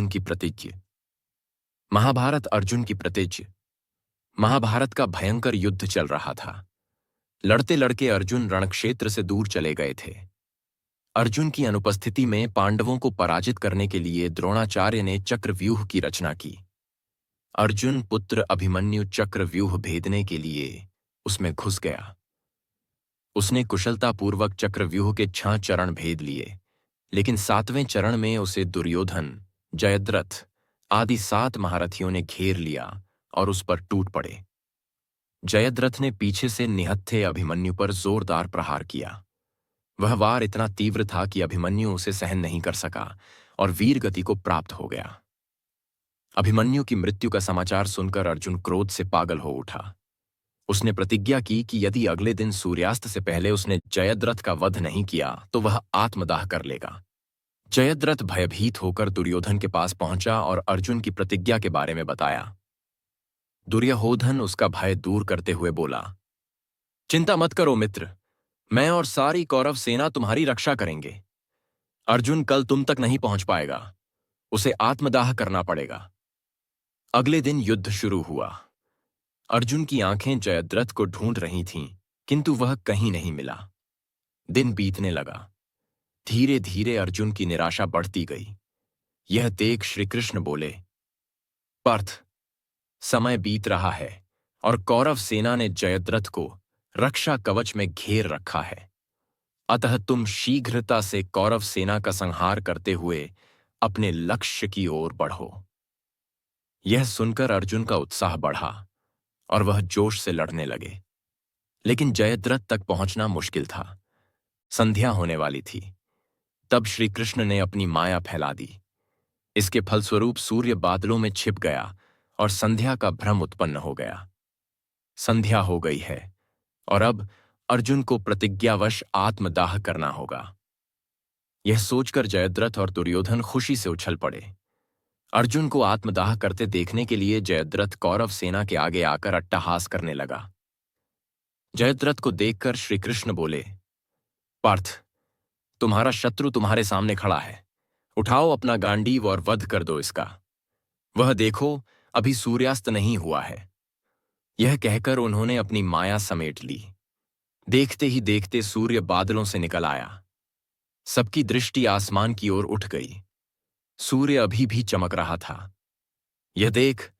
अर्जुन की प्रतिज्ञा। महाभारत अर्जुन की प्रतिज्ञा। महाभारत का भयंकर युद्ध चल रहा था। लड़ते लड़के अर्जुन रणक्षेत्र से दूर चले गए थे। अर्जुन की अनुपस्थिति में पांडवों को पराजित करने के लिए द्रोणाचार्य ने चक्रव्यूह की रचना की। अर्जुन पुत्र अभिमन्यु चक्रव्यूह भेदने के लिए उसमें घुस गया। उसने कुशलतापूर्वक चक्रव्यूह के 6 चरण भेद लिए, लेकिन 7वें चरण में उसे दुर्योधन, जयद्रथ आदि 7 महारथियों ने घेर लिया और उस पर टूट पड़े। जयद्रथ ने पीछे से निहत्थे अभिमन्यु पर जोरदार प्रहार किया। वह वार इतना तीव्र था कि अभिमन्यु उसे सहन नहीं कर सका और वीर गति को प्राप्त हो गया। अभिमन्यु की मृत्यु का समाचार सुनकर अर्जुन क्रोध से पागल हो उठा। उसने प्रतिज्ञा की कि यदि अगले दिन सूर्यास्त से पहले उसने जयद्रथ का वध नहीं किया तो वह आत्मदाह कर लेगा। जयद्रथ भयभीत होकर दुर्योधन के पास पहुंचा और अर्जुन की प्रतिज्ञा के बारे में बताया। दुर्योधन उसका भय दूर करते हुए बोला, चिंता मत करो मित्र, मैं और सारी कौरव सेना तुम्हारी रक्षा करेंगे। अर्जुन कल तुम तक नहीं पहुंच पाएगा, उसे आत्मदाह करना पड़ेगा। अगले दिन युद्ध शुरू हुआ। अर्जुन की आंखें जयद्रथ को ढूंढ रही थीं, किंतु वह कहीं नहीं मिला। दिन बीतने लगा। धीरे धीरे अर्जुन की निराशा बढ़ती गई। यह देख श्री कृष्ण बोले, पार्थ, समय बीत रहा है और कौरव सेना ने जयद्रथ को रक्षा कवच में घेर रखा है। अतः तुम शीघ्रता से कौरव सेना का संहार करते हुए अपने लक्ष्य की ओर बढ़ो। यह सुनकर अर्जुन का उत्साह बढ़ा और वह जोश से लड़ने लगे। लेकिन जयद्रथ तक पहुंचना मुश्किल था। संध्या होने वाली थी। तब श्री कृष्ण ने अपनी माया फैला दी। इसके फलस्वरूप सूर्य बादलों में छिप गया और संध्या का भ्रम उत्पन्न हो गया। संध्या हो गई है और अब अर्जुन को प्रतिज्ञावश आत्मदाह करना होगा। यह सोचकर जयद्रथ और दुर्योधन खुशी से उछल पड़े। अर्जुन को आत्मदाह करते देखने के लिए जयद्रथ कौरव सेना के आगे आकर अट्टहास करने लगा। जयद्रथ को देखकर श्री कृष्ण बोले, पार्थ, तुम्हारा शत्रु तुम्हारे सामने खड़ा है। उठाओ अपना गांडीव और वध कर दो इसका। वह देखो, अभी सूर्यास्त नहीं हुआ है। यह कहकर उन्होंने अपनी माया समेट ली। देखते ही देखते सूर्य बादलों से निकल आया। सबकी दृष्टि आसमान की ओर उठ गई। सूर्य अभी भी चमक रहा था। यह देख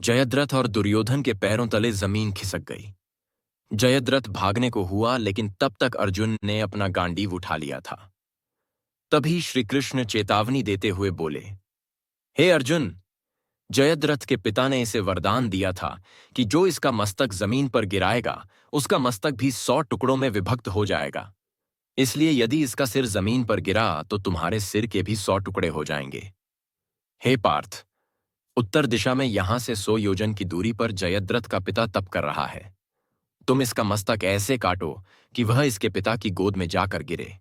जयद्रथ और दुर्योधन के पैरों तले जमीन खिसक गई। जयद्रथ भागने को हुआ, लेकिन तब तक अर्जुन ने अपना गांडीव उठा लिया था। तभी श्री कृष्ण चेतावनी देते हुए बोले, हे अर्जुन, जयद्रथ के पिता ने इसे वरदान दिया था कि जो इसका मस्तक जमीन पर गिराएगा उसका मस्तक भी 100 टुकड़ों में विभक्त हो जाएगा। इसलिए यदि इसका सिर जमीन पर गिरा तो तुम्हारे सिर के भी 100 टुकड़े हो जाएंगे। हे पार्थ, उत्तर दिशा में यहां से 100 योजन की दूरी पर जयद्रथ का पिता तप कर रहा है। तुम इसका मस्तक ऐसे काटो कि वह इसके पिता की गोद में जाकर गिरे।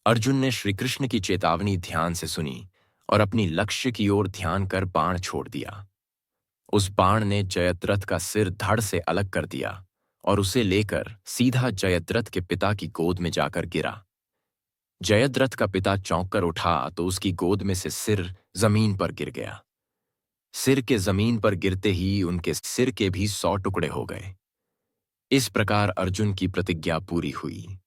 अर्जुन ने श्री कृष्ण की चेतावनी ध्यान से सुनी और अपनी लक्ष्य की ओर ध्यान कर बाण छोड़ दिया। उस बाण ने जयद्रथ का सिर धड़ से अलग कर दिया और उसे लेकर सीधा जयद्रथ के पिता की गोद में जाकर गिरा। जयद्रथ का पिता चौंक कर उठा तो उसकी गोद में से सिर जमीन पर गिर गया। सिर के जमीन पर गिरते ही उनके सिर के भी 100 टुकड़े हो गए। इस प्रकार अर्जुन की प्रतिज्ञा पूरी हुई।